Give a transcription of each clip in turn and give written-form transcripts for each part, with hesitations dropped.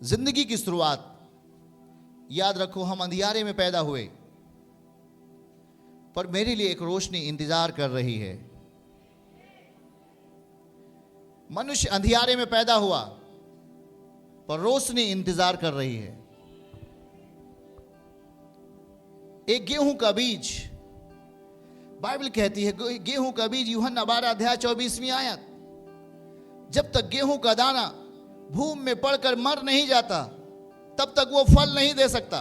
जिंदगी की शुरुआत, याद रखो, हम अंधियारे में पैदा हुए, पर मेरे लिए एक रोशनी इंतजार कर रही है। मनुष्य अंधियारे में पैदा हुआ, पर रोशनी इंतजार कर रही है। एक गेहूं का बीज, बाइबल कहती है गेहूं का बीज, यूहन्ना 12 अध्याय 24वीं आयत, जब तक गेहूं का दाना भूमि में पड़कर मर नहीं जाता तब तक वो फल नहीं दे सकता।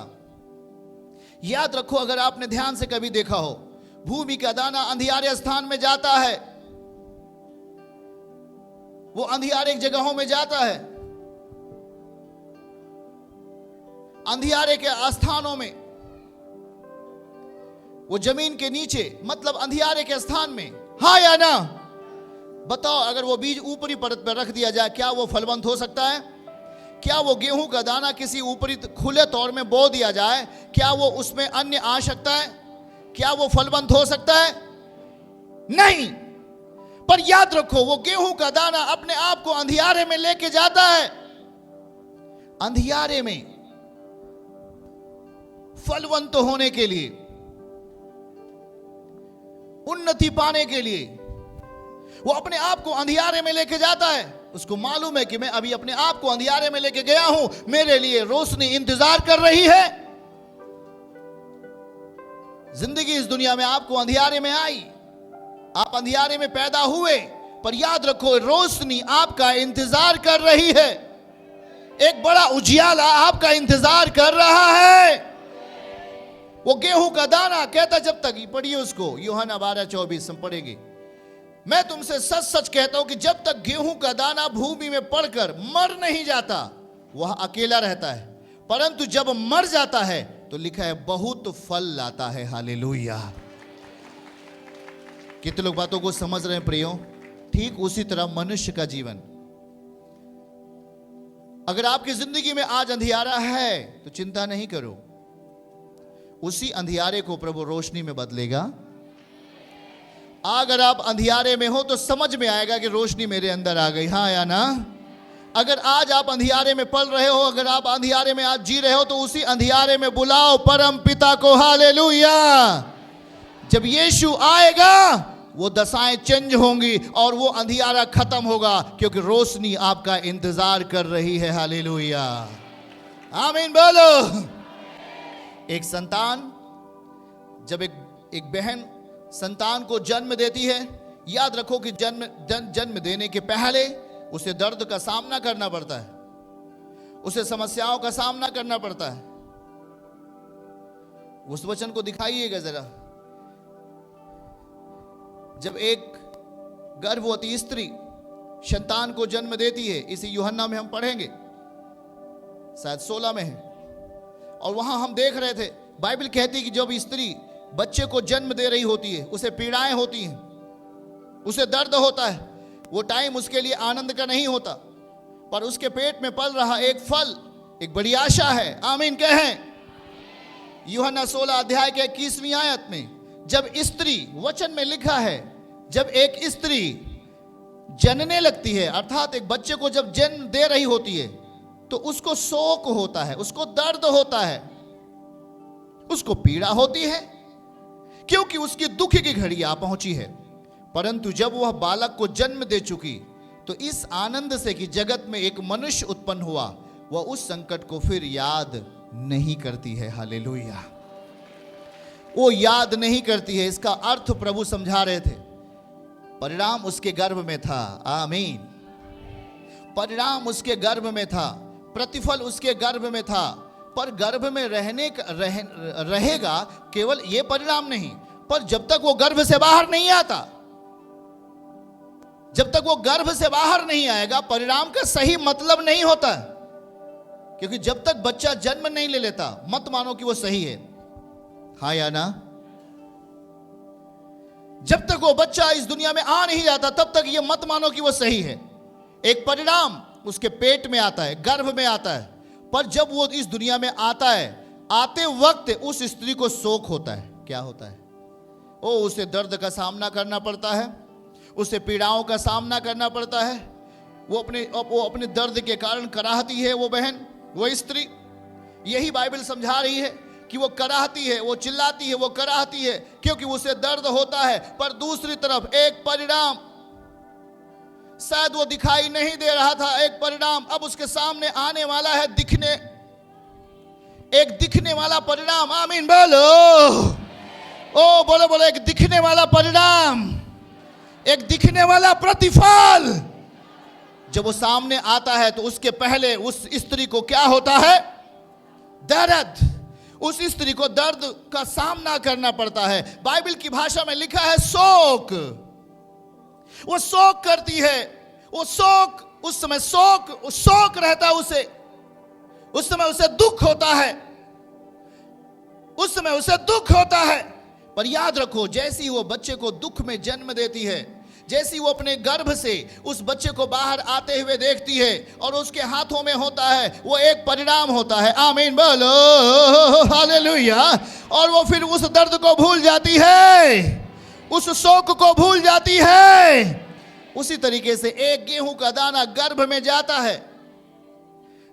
याद रखो, अगर आपने ध्यान से कभी देखा हो, भूमि का दाना अंधियारे स्थान में जाता है, वो अंधियारे जगहों में जाता है, अंधियारे के स्थानों में, वो जमीन के नीचे, मतलब अंधियारे के स्थान में। हाँ या ना? बताओ, अगर वो बीज ऊपरी परत पर रख दिया जाए, क्या वो फलवंत हो सकता है? क्या वो गेहूं का दाना किसी ऊपरी खुले तौर में बो दिया जाए, क्या वो उसमें अन्न आ सकता है? क्या वो फलवंत हो सकता है? नहीं। पर याद रखो, वो गेहूं का दाना अपने आप को अंधियारे में लेके जाता है। अंधियारे में फलवंत होने के लिए, उन्नति पाने के लिए वो अपने आप को अंधियारे में लेके जाता है। उसको मालूम है कि मैं अभी अपने आप को अंधियारे में लेके गया हूं, मेरे लिए रोशनी इंतजार कर रही है। जिंदगी इस दुनिया में आपको अंधियारे में आई, आप अंधियारे में पैदा हुए, पर याद रखो, रोशनी आपका इंतजार कर रही है। एक बड़ा उजियाला आपका इंतजार कर रहा है। वो गेहूं का दाना कहता, जब तक, पढ़िए उसको, यूहन्ना 12:24 हम पढ़ेंगे। मैं तुमसे सच सच कहता हूं कि जब तक गेहूं का दाना भूमि में पड़कर मर नहीं जाता, वह अकेला रहता है, परंतु जब मर जाता है तो लिखा है बहुत फल लाता है। हालेलुया। कितने लोग बातों को समझ रहे हैं प्रियो? ठीक उसी तरह मनुष्य का जीवन, अगर आपकी जिंदगी में आज अंधियारा है तो चिंता नहीं करो, उसी अंधियारे को प्रभु रोशनी में बदलेगा। अगर आप अंधियारे में हो तो समझ में आएगा कि रोशनी मेरे अंदर आ गई। हाँ या ना? अगर आज आप अंधियारे में पल रहे हो, अगर आप अंधियारे में आज जी रहे हो, तो उसी अंधियारे में बुलाओ परम पिता को। हालेलुया। जब यीशु आएगा, वो दशाएं चेंज होंगी और वो अंधियारा खत्म होगा, क्योंकि रोशनी आपका इंतजार कर रही है। हालेलुया। आमीन बोलो। एक संतान, जब एक बहन संतान को जन्म देती है, याद रखो कि जन्म देने के पहले उसे दर्द का सामना करना पड़ता है, उसे समस्याओं का सामना करना पड़ता है। उस वचन को दिखाइएगा जरा। जब एक गर्भवती स्त्री संतान को जन्म देती है, इसी यूहन्ना में हम पढ़ेंगे, शायद 16 में है, और वहां हम देख रहे थे, बाइबल कहती है कि जब स्त्री बच्चे को जन्म दे रही होती है, उसे पीड़ाएं होती हैं, उसे दर्द होता है, वो टाइम उसके लिए आनंद का नहीं होता, पर उसके पेट में पल रहा एक फल, एक बड़ी आशा है। आमीन कहें। यूहन्ना 16 अध्याय के 21वीं आयत में, जब स्त्री, वचन में लिखा है, जब एक स्त्री जनने लगती है, अर्थात एक बच्चे को जब जन्म दे रही होती है, तो उसको शोक होता है, उसको दर्द होता है, उसको पीड़ा होती है, क्योंकि उसकी दुख की घड़ी आ पहुंची है। परंतु जब वह बालक को जन्म दे चुकी, तो इस आनंद से कि जगत में एक मनुष्य उत्पन्न हुआ, वह उस संकट को फिर याद नहीं करती है। हालेलुया। वो याद नहीं करती है। इसका अर्थ प्रभु समझा रहे थे। परिणाम उसके गर्भ में था। आमीन। परिणाम उसके गर्भ में था, प्रतिफल उसके गर्भ में था, पर गर्भ में रहेगा केवल ये परिणाम नहीं, पर जब तक वो गर्भ से बाहर नहीं आता, जब तक वो गर्भ से बाहर नहीं आएगा, परिणाम का सही मतलब नहीं होता। क्योंकि जब तक बच्चा जन्म नहीं ले लेता, मत मानो कि वो सही है। हाँ या ना? जब तक वो बच्चा इस दुनिया में आ नहीं जाता, तब तक ये मत मानो कि वो सही है। एक परिणाम उसके पेट में आता है, गर्भ में आता है, पर जब वो इस दुनिया में आता है, आते वक्त उस स्त्री को शोक होता है। क्या होता है? उसे दर्द का सामना करना पड़ता है, उसे पीड़ाओं का सामना करना पड़ता है। वो अपने दर्द के कारण कराहती है वो बहन, वो स्त्री, यही बाइबल समझा रही है कि वो कराहती है, वो चिल्लाती है, वो कराहती है क्योंकि उसे दर्द होता है। पर दूसरी तरफ एक परिणाम शायद वो दिखाई नहीं दे रहा था, एक परिणाम अब उसके सामने आने वाला है, एक दिखने वाला परिणाम। आमीन बोलो, ओ बोलो बोलो, एक दिखने वाला परिणाम, एक दिखने वाला प्रतिफल। जब वो सामने आता है तो उसके पहले उस स्त्री को क्या होता है? दर्द। उस स्त्री को दर्द का सामना करना पड़ता है। बाइबल की भाषा में लिखा है शोक। वो शोक करती है, वो शोक, उस समय शोक रहता है उसे, उस समय उसे दुख होता है, उस समय उसे दुख होता है। पर याद रखो, जैसी वो बच्चे को दुख में जन्म देती है, जैसी वो अपने गर्भ से उस बच्चे को बाहर आते हुए देखती है और उसके हाथों में होता है, वो एक परिणाम होता है। आमीन बोलो, हालेलुया। और वो फिर उस दर्द को भूल जाती है, उस शोक को भूल जाती है। उसी तरीके से एक गेहूं का दाना गर्भ में जाता है,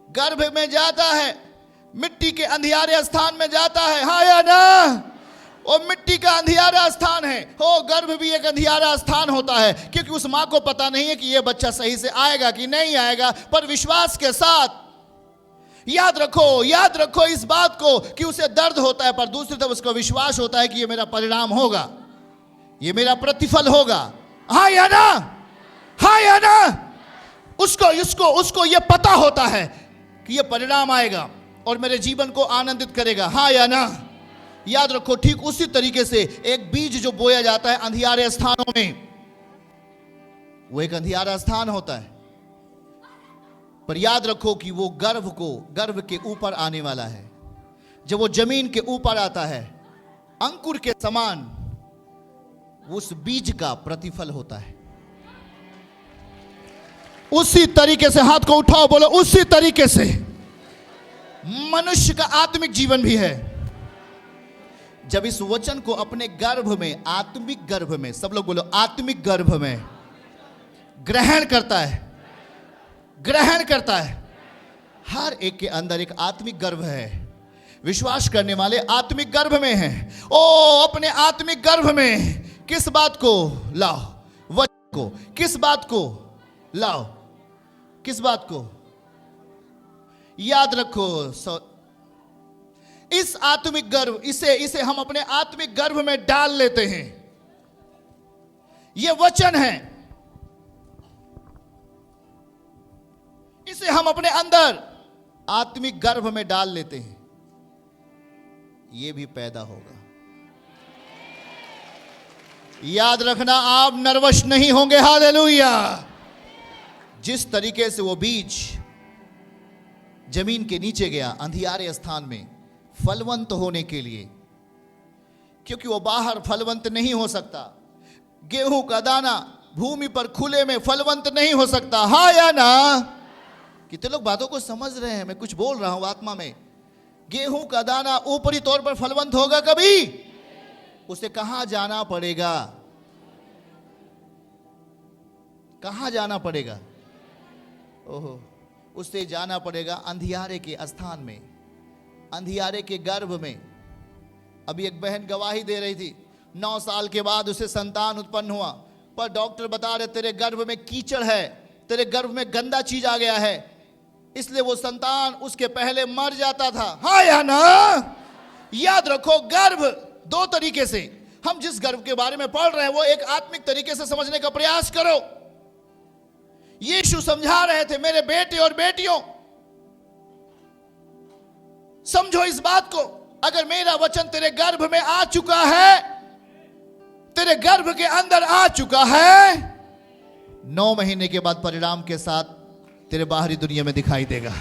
गर्भ में जाता है, मिट्टी के अंधियारे स्थान में जाता है, हाँ या ना? और मिट्टी का अंधियारा स्थान है, हो गर्भ भी एक अंधियारा स्थान होता है, क्योंकि उस मां को पता नहीं है कि यह बच्चा सही से आएगा कि नहीं आएगा। पर विश्वास के साथ याद रखो इस बात को कि उसे दर्द होता है, पर दूसरी तरफ उसको विश्वास होता है कि यह मेरा परिणाम होगा, यह मेरा प्रतिफल होगा। हाँ या ना? हाँ या ना? उसको यह पता होता है कि यह परिणाम आएगा और मेरे जीवन को आनंदित करेगा। हाँ या ना? याद रखो, ठीक उसी तरीके से एक बीज जो बोया जाता है अंधियारे स्थानों में, वो एक अंधियारा स्थान होता है, पर याद रखो कि वो गर्भ के ऊपर आने वाला है। जब वो जमीन के ऊपर आता है, अंकुर के समान उस बीज का प्रतिफल होता है। उसी तरीके से हाथ को उठाओ, बोलो उसी तरीके से मनुष्य का आत्मिक जीवन भी है। जब इस वचन को अपने गर्भ में, आत्मिक गर्भ में, सब लोग बोलो आत्मिक गर्भ में ग्रहण करता है। हर एक के अंदर एक आत्मिक गर्भ है। विश्वास करने वाले आत्मिक गर्भ में हैं। ओ अपने आत्मिक गर्भ में किस बात को लाओ? वचन को। किस बात को लाओ? किस बात को? याद रखो, इस आत्मिक गर्भ, इसे हम अपने आत्मिक गर्भ में डाल लेते हैं। यह वचन है, इसे हम अपने अंदर आत्मिक गर्भ में डाल लेते हैं, यह भी पैदा होगा। याद रखना, आप नर्वस नहीं होंगे। हालेलुया। जिस तरीके से वो बीज जमीन के नीचे गया अंधियारे स्थान में फलवंत होने के लिए, क्योंकि वो बाहर फलवंत नहीं हो सकता। गेहूं का दाना भूमि पर खुले में फलवंत नहीं हो सकता। हाँ या ना? कितने लोग बातों को समझ रहे हैं? मैं कुछ बोल रहा हूं आत्मा में। गेहूं का दाना ऊपरी तौर पर फलवंत होगा कभी? उसे कहां जाना पड़ेगा? कहां जाना पड़ेगा? ओहो, उसे जाना पड़ेगा अंधियारे के स्थान में, अंधियारे के गर्भ में। अभी एक बहन गवाही दे रही थी, 9 साल के बाद उसे संतान उत्पन्न हुआ, पर डॉक्टर बता रहे तेरे गर्भ में कीचड़ है, तेरे गर्भ में गंदा चीज आ गया है, इसलिए वो संतान उसके पहले मर जाता था। हाँ या ना? याद रखो, गर्भ दो तरीके से, हम जिस गर्भ के बारे में पढ़ रहे हैं वो एक आत्मिक तरीके से समझने का प्रयास करो। यीशु समझा रहे थे, मेरे बेटे और बेटियों समझो इस बात को, अगर मेरा वचन तेरे गर्भ में आ चुका है, तेरे गर्भ के अंदर आ चुका है, 9 महीने के बाद परिणाम के साथ तेरे बाहरी दुनिया में दिखाई देगा।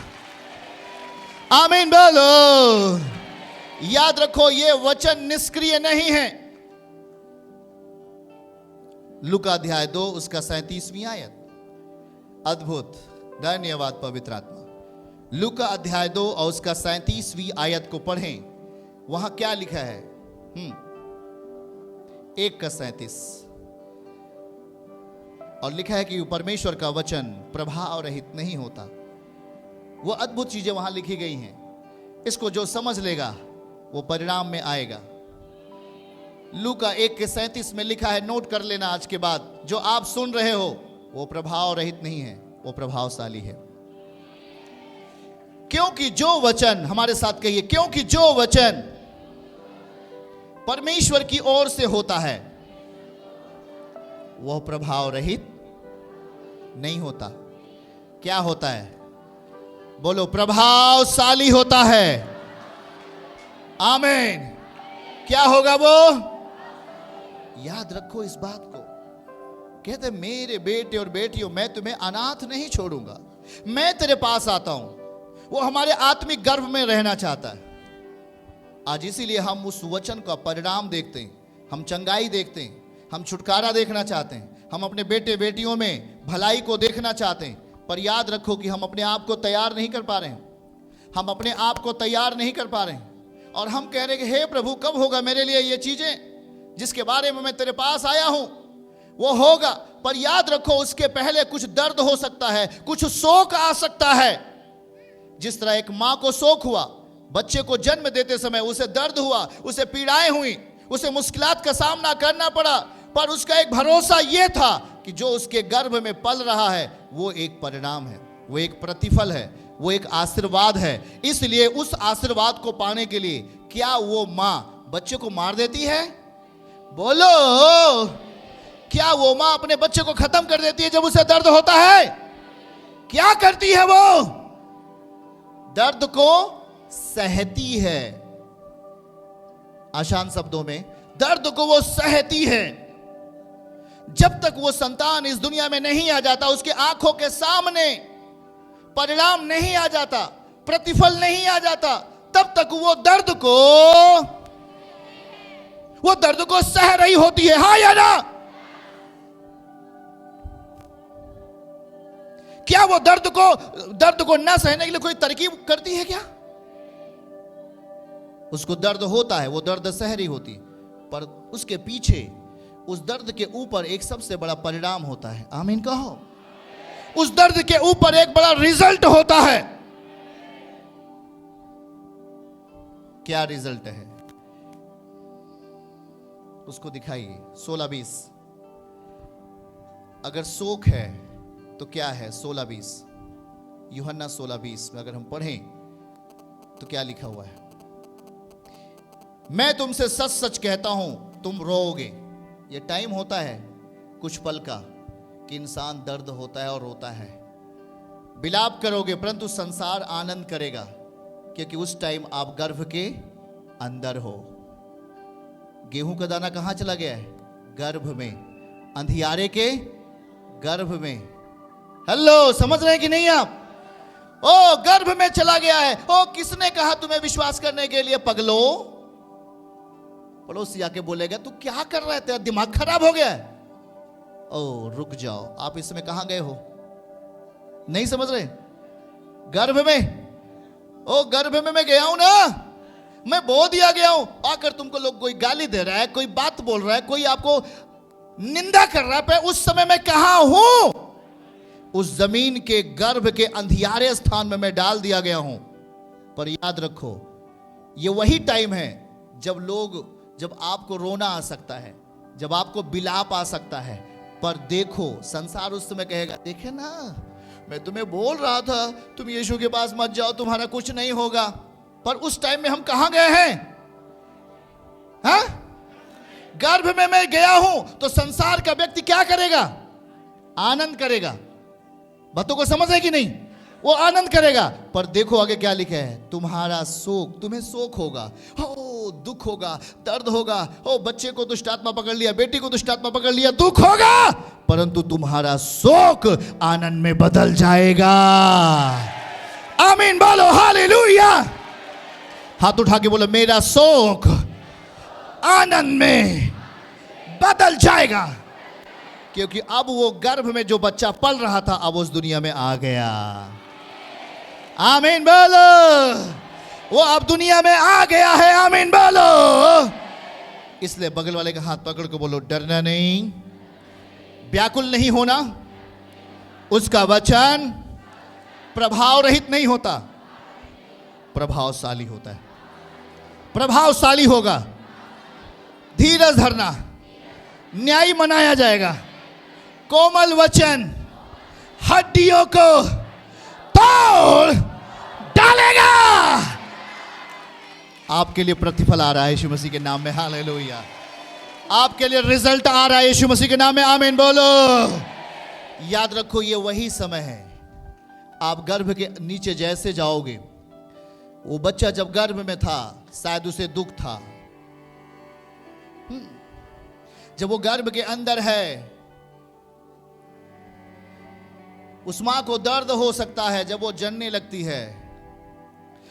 आमीन बोलो। याद रखो, यह वचन निष्क्रिय नहीं है। लूका अध्याय 2 उसका 37वीं आयत। अद्भुत, धन्यवाद पवित्र आत्मा। लूका अध्याय 2 और उसका 37वीं आयत को पढ़ें। वहां क्या लिखा है? 1:37 और लिखा है कि परमेश्वर का वचन प्रभाव रहित नहीं होता, वो अद्भुत चीजें वहां लिखी गई हैं। इसको जो समझ लेगा वो परिणाम में आएगा। लूका 1:37 में लिखा है, नोट कर लेना आज के बाद, जो आप सुन रहे हो वो प्रभाव रहित नहीं है, वो प्रभावशाली है। क्योंकि जो वचन, हमारे साथ कहिए, क्योंकि जो वचन परमेश्वर की ओर से होता है वह प्रभाव रहित नहीं होता। क्या होता है? बोलो, प्रभावशाली होता है। आमीन। क्या होगा वो? याद रखो इस बात को। कहते मेरे बेटे और बेटियों, मैं तुम्हें अनाथ नहीं छोड़ूंगा, मैं तेरे पास आता हूं। वो हमारे आत्मिक गर्भ में रहना चाहता है। आज इसीलिए हम उस वचन का परिणाम देखते हैं, हम चंगाई देखते हैं, हम छुटकारा देखना चाहते हैं, हम अपने बेटे बेटियों में भलाई को देखना चाहते हैं। पर याद रखो कि हम अपने आप को तैयार नहीं कर पा रहे हैं, हम अपने आप को तैयार नहीं कर पा रहे हैं। और हम कह रहे हैं कि हे प्रभु, कब होगा मेरे लिए ये चीजें जिसके बारे में मैं तेरे पास आया हूं, वो होगा। पर याद रखो, उसके पहले कुछ दर्द हो सकता है, कुछ शोक आ सकता है। जिस तरह एक मां को शोक हुआ, बच्चे को जन्म देते समय उसे दर्द हुआ, उसे पीड़ाएं हुई, उसे मुश्किलात का सामना करना पड़ा, पर उसका एक भरोसा यह था कि जो उसके गर्भ में पल रहा है वो एक परिणाम है, वो एक प्रतिफल है, वो एक आशीर्वाद है। इसलिए उस आशीर्वाद को पाने के लिए क्या वो मां बच्चे को मार देती है? बोलो, क्या वो मां अपने बच्चे को खत्म कर देती है जब उसे दर्द होता है? क्या करती है वो? दर्द को सहती है। आसान शब्दों में, दर्द को वो सहती है। जब तक वो संतान इस दुनिया में नहीं आ जाता, उसके आंखों के सामने परिणाम नहीं आ जाता, प्रतिफल नहीं आ जाता, तब तक वो दर्द को सह रही होती है। हाँ या ना? क्या वो दर्द को ना सहने के लिए कोई तरकीब करती है क्या? उसको दर्द होता है, वो दर्द सह रही होती है, पर उसके पीछे, उस दर्द के ऊपर एक सबसे बड़ा परिणाम होता है। आमीन कहो। उस दर्द के ऊपर एक बड़ा रिजल्ट होता है। क्या रिजल्ट है? उसको दिखाइए। 16:20। अगर शोक है तो क्या है? 16:20, यूहन्ना 16:20 में अगर हम पढ़ें तो क्या लिखा हुआ है? मैं तुमसे सच सच कहता हूं, तुम रोओगे। ये टाइम होता है कुछ पल का कि इंसान दर्द होता है और रोता है, विलाप करोगे, परंतु संसार आनंद करेगा, क्योंकि उस टाइम आप गर्भ के अंदर हो। गेहूं का दाना कहां चला गया है? गर्भ में, अंधियारे के गर्भ में। हेलो, समझ रहे हैं कि नहीं आप? ओ, गर्भ में चला गया है। ओ, किसने कहा तुम्हें विश्वास करने के लिए? पगलो। पड़ोसी आके बोलेगा, तू क्या कर रहा है, तेरा दिमाग खराब हो गया है। ओ, रुक जाओ, आप इसमें कहां गए हो? नहीं समझ रहे? गर्भ में, ओ गर्भ में मैं गया हूं ना, मैं बो दिया गया हूं। आकर तुमको लोग कोई गाली दे रहा है, कोई बात बोल रहा है, कोई आपको निंदा कर रहा है, पर उस समय मैं कहां हूं? उस जमीन के गर्भ के अंधियारे स्थान में मैं डाल दिया गया हूं। पर याद रखो, ये वही टाइम है जब आपको रोना आ सकता है, जब आपको विलाप आ सकता है। पर देखो, संसार उस समय कहेगा, देखे ना, मैं तुम्हें बोल रहा था तुम यीशु के पास मत जाओ, तुम्हारा कुछ नहीं होगा। पर उस टाइम में हम कहां गए हैं? हाँ? गर्भ में मैं गया हूं, तो संसार का व्यक्ति क्या करेगा? आनंद करेगा। बातों को समझ है कि नहीं? वो आनंद करेगा। पर देखो आगे क्या लिखा है, तुम्हारा शोक, तुम्हें शोक होगा, हो दुख होगा, दर्द होगा। हो बच्चे को दुष्ट आत्मा पकड़ लिया, बेटी को दुष्ट आत्मा पकड़ लिया, दुख होगा, परंतु तुम्हारा शोक आनंद में बदल जाएगा। आमीन बोलो, हालेलुया। हाथ उठा के बोलो, मेरा शोक आनंद में बदल जाएगा। क्योंकि अब वो गर्भ में जो बच्चा पल रहा था, अब उस दुनिया में आ गया। आमीन बोलो, वो अब दुनिया में आ गया है। आमीन बोलो। इसलिए बगल वाले का हाथ पकड़ के बोलो, डरना नहीं, व्याकुल नहीं होना, उसका वचन प्रभाव रहित नहीं होता, प्रभावशाली होता है। प्रभावशाली होगा। धीरज धरना, न्याय मनाया जाएगा। कोमल वचन हड्डियों को तोड़ डालेगा। आपके लिए प्रतिफल आ रहा है यीशु मसीह के नाम में। हालेलुया। आपके लिए रिजल्ट आ रहा है यीशु मसीह के नाम में। आमीन बोलो। याद रखो, ये वही समय है। आप गर्भ के नीचे जैसे जाओगे, वो बच्चा जब गर्भ में था शायद उसे दुख था। जब वो गर्भ के अंदर है, उस मां को दर्द हो सकता है। जब वो जनने लगती है,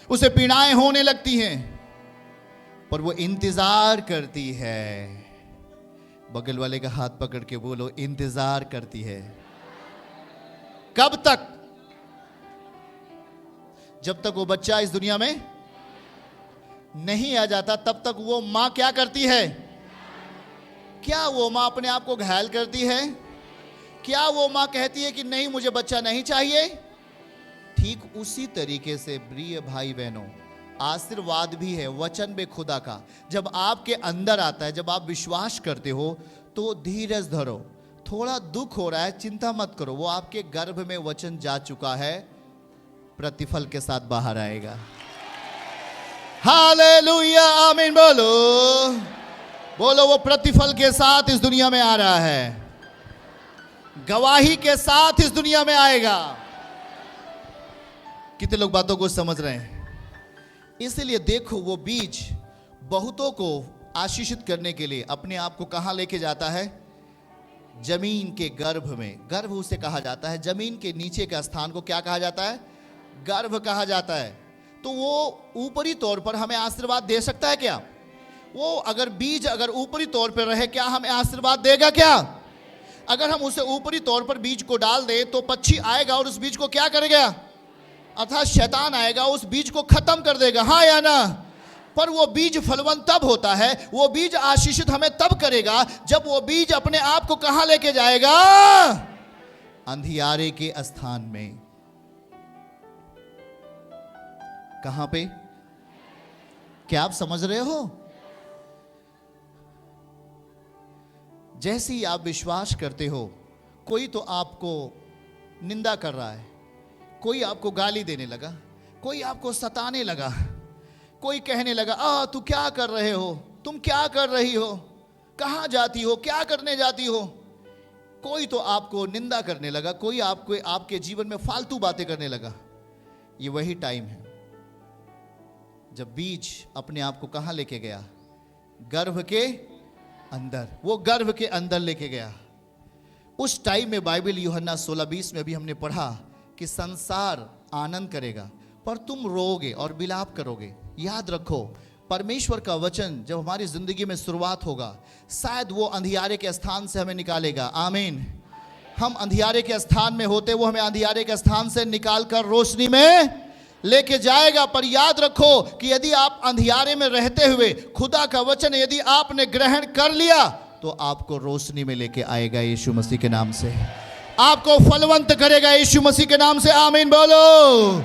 उसे पीड़ाएं होने लगती हैं, पर वो इंतजार करती है। बगल वाले का हाथ पकड़ के बोलो, इंतजार करती है। कब तक? जब तक वो बच्चा इस दुनिया में नहीं आ जाता, तब तक वो मां क्या करती है? क्या वो मां अपने आप को घायल करती है? क्या वो मां कहती है कि नहीं, मुझे बच्चा नहीं चाहिए? ठीक उसी तरीके से प्रिय भाई बहनों, आशीर्वाद भी है, वचन भी खुदा का जब आपके अंदर आता है, जब आप विश्वास करते हो, तो धीरज धरो। थोड़ा दुख हो रहा है, चिंता मत करो, वो आपके गर्भ में वचन जा चुका है, प्रतिफल के साथ बाहर आएगा। हालेलुया, आमीन बोलो। बोलो, वो प्रतिफल के साथ इस दुनिया में आ रहा है, गवाही के साथ इस दुनिया में आएगा। कितने लोग बातों को समझ रहे हैं? इसलिए देखो, वो बीज बहुतों को आशीषित करने के लिए अपने आप को कहां लेके जाता है? जमीन के गर्भ में। गर्भ उसे कहा जाता है, जमीन के नीचे का स्थान को क्या कहा जाता है? गर्भ कहा जाता है। तो वो ऊपरी तौर पर हमें आशीर्वाद दे सकता है क्या? वो अगर बीज अगर ऊपरी तौर पर रहे, क्या हमें आशीर्वाद देगा क्या? अगर हम उसे ऊपरी तौर पर बीज को डाल दें, तो पक्षी आएगा और उस बीज को क्या करेगा? अर्थात शैतान आएगा, उस बीज को खत्म कर देगा। हाँ या ना? पर वो बीज फलवंत तब होता है, वो बीज आशीषित हमें तब करेगा जब वो बीज अपने आप को कहां लेके जाएगा? अंधियारे के स्थान में। कहां पे? क्या आप समझ रहे हो? जैसे ही आप विश्वास करते हो, कोई तो आपको निंदा कर रहा है, कोई आपको गाली देने लगा, कोई आपको सताने लगा, कोई कहने लगा, तू क्या कर रहे हो, तुम क्या कर रही हो, कहां जाती हो, क्या करने जाती हो। कोई तो आपको निंदा करने लगा, कोई आपको आपके जीवन में फालतू बातें करने लगा। ये वही टाइम है जब बीज अपने आप को कहां लेके गया? गर्भ के अंदर। वो गर्भ के अंदर लेके गया। उस टाइम में बाइबल यूहन्ना 16:20 में भी हमने पढ़ा कि संसार आनंद करेगा, पर तुम रोओगे और विलाप करोगे। याद रखो, परमेश्वर का वचन जब हमारी जिंदगी में शुरुआत होगा, शायद वो अंधियारे के स्थान से हमें निकालेगा। आमीन। हम अंधियारे के स्थान में होते, वो हमें अंधियारे के स्थान से निकाल कर रोशनी में लेके जाएगा। पर याद रखो कि यदि आप अंधियारे में रहते हुए खुदा का वचन यदि आपने ग्रहण कर लिया, तो आपको रोशनी में लेके आएगा यीशु मसीह के नाम से। आपको फलवंत करेगा यीशु मसीह के नाम से। आमीन बोलो।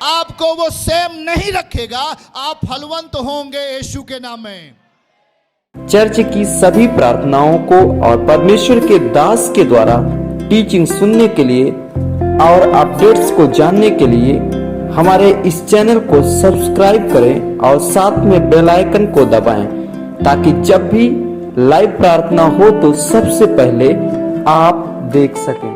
आपको वो सेम नहीं रखेगा, आप फलवंत होंगे यीशु के नाम में। चर्च की सभी प्रार्थनाओं को और परमेश्वर के दास के द्वारा टीचिंग सुनने के लिए और अपडेट्स को जानने के लिए हमारे इस चैनल को सब्सक्राइब करें और साथ में बेल आइकन को दबाएं, ताकि जब भी लाइव प्रार्थना हो तो सबसे पहले आप देख सकें।